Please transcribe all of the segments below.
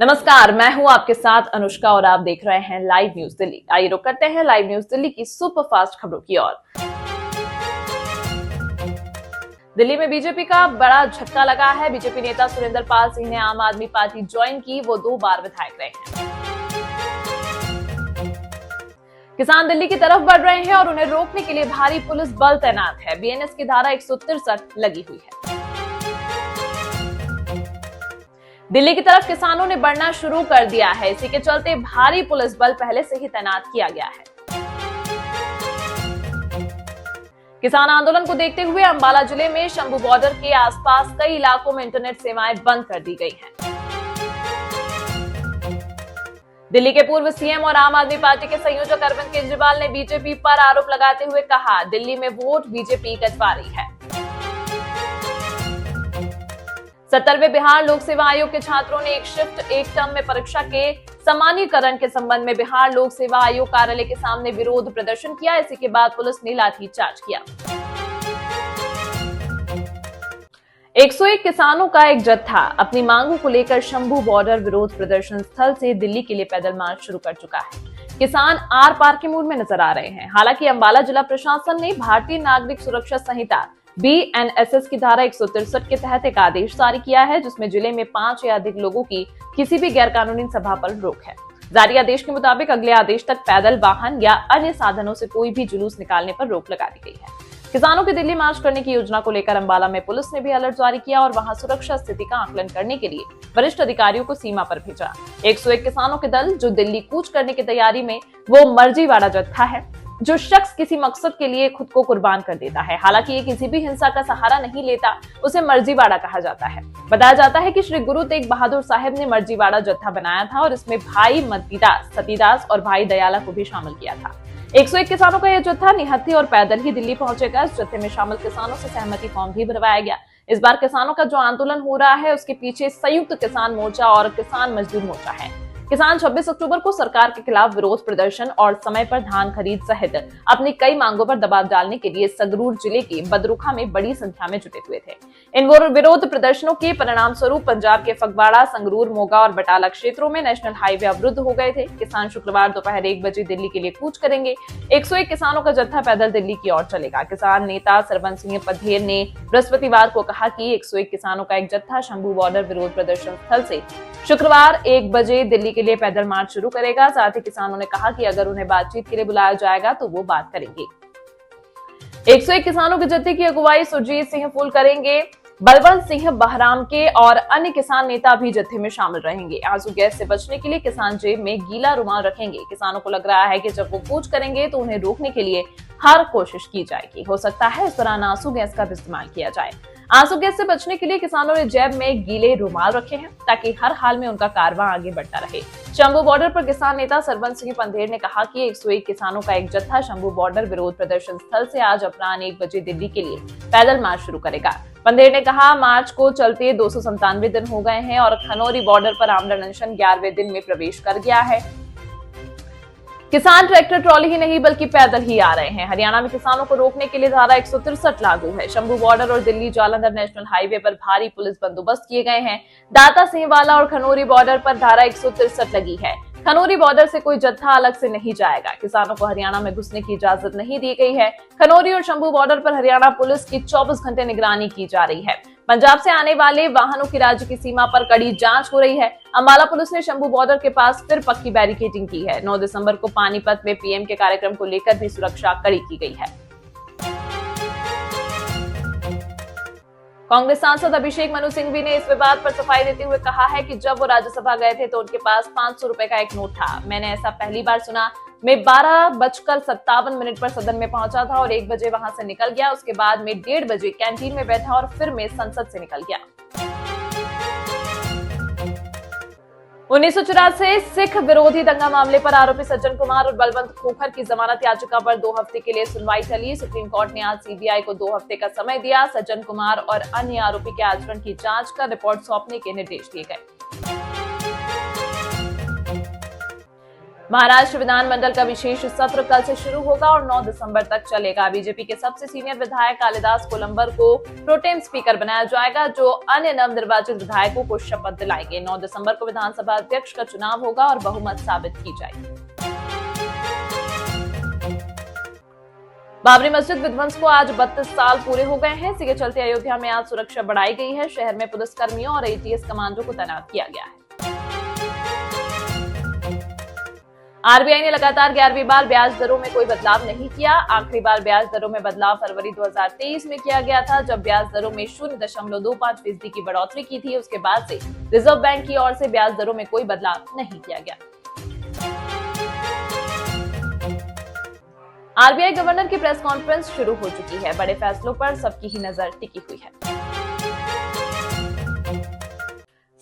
नमस्कार, मैं हूं आपके साथ अनुष्का और आप देख रहे हैं लाइव न्यूज दिल्ली। आइए रुक करते हैं लाइव न्यूज दिल्ली की सुपरफास्ट खबरों की ओर। दिल्ली में बीजेपी का बड़ा झटका लगा है। बीजेपी नेता सुरेंद्र पाल सिंह ने आम आदमी पार्टी ज्वाइन की। वो 2 बार विधायक रहे हैं। किसान दिल्ली की तरफ बढ़ रहे हैं और उन्हें रोकने के लिए भारी पुलिस बल तैनात है। बीएनएस की धारा 163 लगी हुई है। दिल्ली की तरफ किसानों ने बढ़ना शुरू कर दिया है। इसी के चलते भारी पुलिस बल पहले से ही तैनात किया गया है। किसान आंदोलन को देखते हुए अंबाला जिले में शंभू बॉर्डर के आसपास कई इलाकों में इंटरनेट सेवाएं बंद कर दी गई हैं। दिल्ली के पूर्व सीएम और आम आदमी पार्टी के संयोजक अरविंद केजरीवाल ने बीजेपी पर आरोप लगाते हुए कहा, दिल्ली में वोट बीजेपी कटवा रही है। 70वें बिहार लोक सेवा आयोग के छात्रों ने एक शिफ्ट एक टर्म में परीक्षा के सामान्यीकरण के संबंध में बिहार लोक सेवा आयोग कार्यालय के सामने विरोध प्रदर्शन किया। इसी के बाद पुलिस ने लाठीचार्ज किया। 101 किसानों का एक जत्था अपनी मांगों को लेकर शंभू बॉर्डर विरोध प्रदर्शन स्थल से दिल्ली के लिए पैदल मार्च शुरू कर चुका है। किसान आर पार के मूड में नजर आ रहे हैं। हालांकि अंबाला जिला प्रशासन ने भारतीय नागरिक सुरक्षा संहिता BNSS की धारा 163 के तहत एक आदेश जारी किया है, जिसमें जिले में 5 या अधिक लोगों की किसी भी गैरकानूनी सभा पर रोक है। जारी आदेश के मुताबिक अगले आदेश तक पैदल वाहन या अन्य साधनों से कोई भी जुलूस निकालने पर रोक लगा दी गई है। किसानों की दिल्ली मार्च करने की योजना को लेकर अंबाला में पुलिस ने भी अलर्ट जारी किया और वहां सुरक्षा स्थिति का आकलन करने के लिए वरिष्ठ अधिकारियों को सीमा पर भेजा। 101 किसानों के दल जो दिल्ली कूच करने की तैयारी में, वो मर्जीवाड़ा जत्था है। जो शख्स किसी मकसद के लिए खुद को कुर्बान कर देता है, हालांकि ये किसी भी हिंसा का सहारा नहीं लेता, उसे मर्जीवाड़ा कहा जाता है। बताया जाता है कि श्री गुरु तेग बहादुर साहिब ने मर्जीवाड़ा जत्था बनाया था और इसमें भाई मतीदास, सतीदास और भाई दयाला को भी शामिल किया था। 101 किसानों का यह जत्था निहत्थी और पैदल ही दिल्ली पहुंचेगा। इस जत्थे में शामिल किसानों से सहमति फॉर्म भी भरवाया गया। इस बार किसानों का जो आंदोलन हो रहा है, उसके पीछे संयुक्त किसान मोर्चा और किसान मजदूर मोर्चा है। किसान 26 अक्टूबर को सरकार के खिलाफ विरोध प्रदर्शन और समय पर धान खरीद सहित अपनी कई मांगों पर दबाव डालने के लिए संगरूर जिले के बदरुखा में बड़ी संख्या में जुटे हुए थे। इन विरोध प्रदर्शनों के परिणाम स्वरूप पंजाब के फगवाड़ा, संगरूर, मोगा और बटाला क्षेत्रों में नेशनल हाईवे अवरुद्ध हो गए थे। किसान शुक्रवार दोपहर 1 बजे दिल्ली के लिए कूच करेंगे। 101 किसानों का जत्था पैदल दिल्ली की ओर चलेगा। किसान नेता सरबंस सिंह पधेर ने बृहस्पतिवार को कहा कि 101 किसानों का एक जत्था शंभू बॉर्डर विरोध प्रदर्शन स्थल से शुक्रवार 1 बजे दिल्ली के लिए पैदल मार्च शुरू करेगा। साथ ही किसानों ने कहा कि अगर उन्हें बातचीत के लिए बुलाया जाएगा तो वो बात करेंगे। 101 किसानों के जत्थे की अगुवाई सुरजीत सिंह फूल करेंगे। बलवंत सिंह बहराम के और अन्य किसान नेता भी जत्थे में शामिल रहेंगे। आंसू गैस से बचने के लिए किसान जेब में गीला रुमाल रखेंगे। किसानों को लग रहा है कि जब वो कूच करेंगे तो उन्हें रोकने के लिए हर कोशिश की जाएगी। हो सकता है इस दौरान आंसू गैस का भी इस्तेमाल किया जाए। आंसू गैस से बचने के लिए किसानों ने जेब में गीले रुमाल रखे हैं ताकि हर हाल में उनका कारवां आगे बढ़ता रहे। शंभू बॉर्डर पर किसान नेता सरबंस सिंह पंधेर ने कहा कि 101 किसानों का एक जत्था शंभू बॉर्डर विरोध प्रदर्शन स्थल से आज अपराह्न 1 बजे दिल्ली के लिए पैदल मार्च शुरू करेगा। पंधेर ने कहा, मार्च को चलते 297 दिन हो गए हैं और खनौरी बॉर्डर पर आमरण अनशन 11वें दिन में प्रवेश कर गया है। किसान ट्रैक्टर ट्रॉली ही नहीं बल्कि पैदल ही आ रहे हैं। हरियाणा में किसानों को रोकने के लिए धारा 163 लागू है। शंभू बॉर्डर और दिल्ली जालंधर नेशनल हाईवे पर भारी पुलिस बंदोबस्त किए गए हैं। दाता सिंहवाला और खनौरी बॉर्डर पर धारा 163 लगी है। खनौरी बॉर्डर से कोई जत्था अलग से नहीं जाएगा। किसानों को हरियाणा में घुसने की इजाजत नहीं दी गई है। खनौरी और शंभू बॉर्डर पर हरियाणा पुलिस की 24 घंटे निगरानी की जा रही है। पंजाब से आने वाले वाहनों की राज्य की सीमा पर कड़ी जांच हो रही है। अंबाला पुलिस ने शंभू बॉर्डर के पास फिर पक्की बैरिकेडिंग की है। 9 दिसंबर को पानीपत में पीएम के कार्यक्रम को लेकर भी सुरक्षा कड़ी की गई है। कांग्रेस सांसद अभिषेक मनु सिंघवी ने इस विवाद पर सफाई देते हुए कहा है कि जब वो राज्यसभा गए थे तो उनके पास 500 रुपए का एक नोट था। मैंने ऐसा पहली बार सुना। मैं 12:57 पर सदन में पहुंचा था और 1 बजे वहां से निकल गया। उसके बाद मैं 1:30 बजे कैंटीन में बैठा और फिर मैं संसद से निकल गया। 1984 सिख विरोधी दंगा मामले पर आरोपी सज्जन कुमार और बलवंत खोखर की जमानत याचिका पर 2 हफ्ते के लिए सुनवाई चली। सुप्रीम कोर्ट ने आज सीबीआई को 2 हफ्ते का समय दिया। सज्जन कुमार और अन्य आरोपी के आचरण की जांच कर रिपोर्ट सौंपने के निर्देश दिए गए। महाराष्ट्र विधानमंडल का विशेष सत्र कल से शुरू होगा और 9 दिसंबर तक चलेगा। बीजेपी के सबसे सीनियर विधायक कालिदास कोलंबर को प्रोटेम स्पीकर बनाया जाएगा, जो अन्य नवनिर्वाचित विधायकों को शपथ दिलाएंगे। 9 दिसंबर को विधानसभा अध्यक्ष का चुनाव होगा और बहुमत साबित की जाएगी। बाबरी मस्जिद विध्वंस को आज 32 साल पूरे हो गए हैं। इसी के चलते अयोध्या में आज सुरक्षा बढ़ाई गई है। शहर में पुलिसकर्मियों और एटीएस कमांडो को तैनात किया गया है। आरबीआई ने लगातार 11वीं बार ब्याज दरों में कोई बदलाव नहीं किया। आखिरी बार ब्याज दरों में बदलाव फरवरी 2023 में किया गया था, जब ब्याज दरों में 0.25% की बढ़ोतरी की थी। उसके बाद से रिजर्व बैंक की ओर से ब्याज दरों में कोई बदलाव नहीं किया गया। आरबीआई गवर्नर की प्रेस कॉन्फ्रेंस शुरू हो चुकी है। बड़े फैसलों पर सबकी ही नजर टिकी हुई है।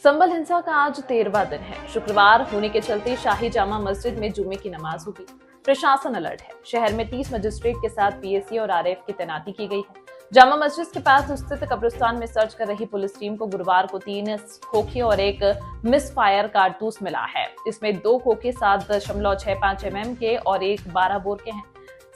संभल हिंसा का आज 13वां दिन है। शुक्रवार होने के चलते शाही जामा मस्जिद में जुमे की नमाज होगी। प्रशासन अलर्ट है। शहर में 30 मजिस्ट्रेट के साथ पीएसी और आरएएफ की तैनाती की गई है। जामा मस्जिद के पास स्थित कब्रिस्तान में सर्च कर रही पुलिस टीम को गुरुवार को 3 खोखे और एक मिस फायर कारतूस मिला है। इसमें 2 खोखे 7.65 mm के और एक 12 बोर के हैं।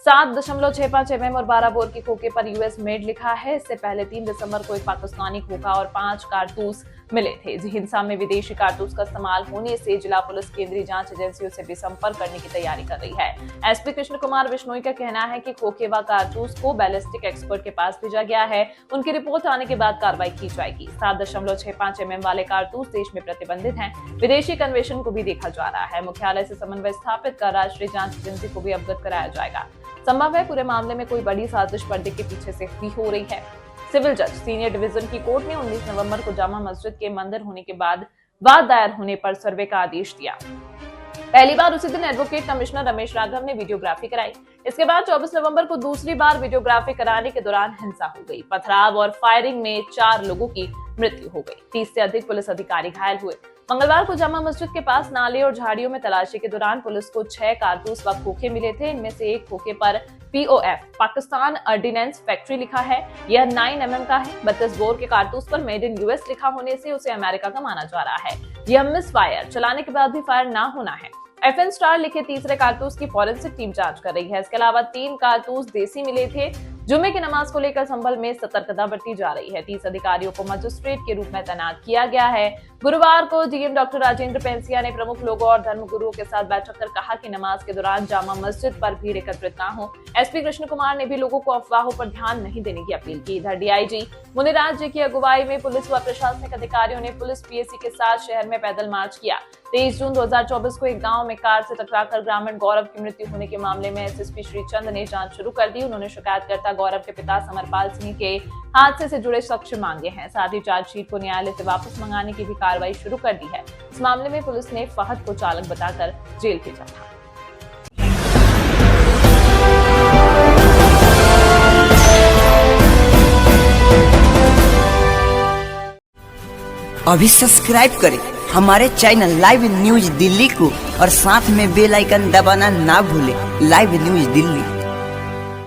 7.65 mm और 12 बोर के खोखे पर यूएस मेड लिखा है। इससे पहले 3 दिसंबर को एक पाकिस्तानी खोखा और 5 कारतूस मिले थे। हिंसा में विदेशी कारतूस का इस्तेमाल होने से जिला पुलिस केंद्रीय जांच एजेंसियों से भी संपर्क करने की तैयारी कर रही है। एसपी कृष्ण कुमार बिश्नोई का कहना है कि खोखे व कारतूस को बैलिस्टिक एक्सपर्ट के पास भेजा गया है। उनकी रिपोर्ट आने के बाद कार्रवाई की जाएगी। 7.65 mm वाले कारतूस देश में प्रतिबंधित हैं। विदेशी कन्वेंशन को भी देखा जा रहा है। मुख्यालय से समन्वय स्थापित कर राष्ट्रीय जांच एजेंसी को भी अवगत कराया जाएगा। संभव है पूरे मामले में कोई बड़ी साजिश पर्दे के पीछे से भी हो रही है। सिविल जज सीनियर डिवीजन की कोर्ट ने 19 नवंबर को जामा मस्जिद के मंदिर होने के बाद वाद दायर होने पर सर्वे का आदेश दिया। पहली बार उसी दिन एडवोकेट कमिश्नर रमेश राघव ने वीडियोग्राफी कराई। इसके बाद 24 नवंबर को दूसरी बार वीडियोग्राफी कराने के दौरान हिंसा हो गई। पथराव और फायरिंग में 4 लोगों की मृत्यु हो गई। 30 से अधिक पुलिस अधिकारी घायल हुए। मंगलवार को जामा मस्जिद के पास नाले और झाड़ियों में तलाशी के दौरान पुलिस को 6 कारतूस व खोखे मिले थे। इनमें से एक खोखे पर POF पाकिस्तान ऑर्डिनेंस फैक्ट्री लिखा है। यह 9 mm का है। 32 बोर के कारतूस पर मेड इन यूएस लिखा होने से उसे अमेरिका का माना जा रहा है। यह मिस फायर चलाने के बाद भी फायर ना होना है। FN स्टार लिखे तीसरे कारतूस की फॉरेंसिक टीम जांच कर रही है। इसके अलावा 3 कारतूस देसी मिले थे। जुमे की नमाज को लेकर संभल में सतर्कता बरती जा रही है। 30 अधिकारियों को मजिस्ट्रेट के रूप में तैनात किया गया है। गुरुवार को डीएम डॉक्टर राजेंद्र पेंसिया ने प्रमुख लोगों और धर्मगुरुओं के साथ बैठक कर कहा कि नमाज के दौरान जामा मस्जिद पर भीड़ एकत्रित न हो। एसपी कृष्ण कुमार ने भी लोगों को अफवाहों पर ध्यान नहीं देने की अपील की। इधर डीआईजी मुनिराज जी की अगुवाई में पुलिस व प्रशासनिक अधिकारियों ने पुलिस पीएसी के साथ शहर में पैदल मार्च किया। 23 जून 2024 को एक गांव में कार से टकराकर ग्रामीण गौरव की मृत्यु होने के मामले में एसएसपी श्रीचंद ने जांच शुरू कर दी। उन्होंने शिकायतकर्ता गौरव के पिता समरपाल सिंह के हादसे से जुड़े साक्ष्य मांगे हैं। साथ ही चार्जशीट को न्यायालय से वापस मंगाने की भी कार्रवाई शुरू कर दी है। इस मामले में पुलिस ने फहद को चालक बताकर जेल भेजा था। अभी सब्सक्राइब करें हमारे चैनल लाइव न्यूज दिल्ली को और साथ में बेल आइकन दबाना ना भूलें। Live news Delhi.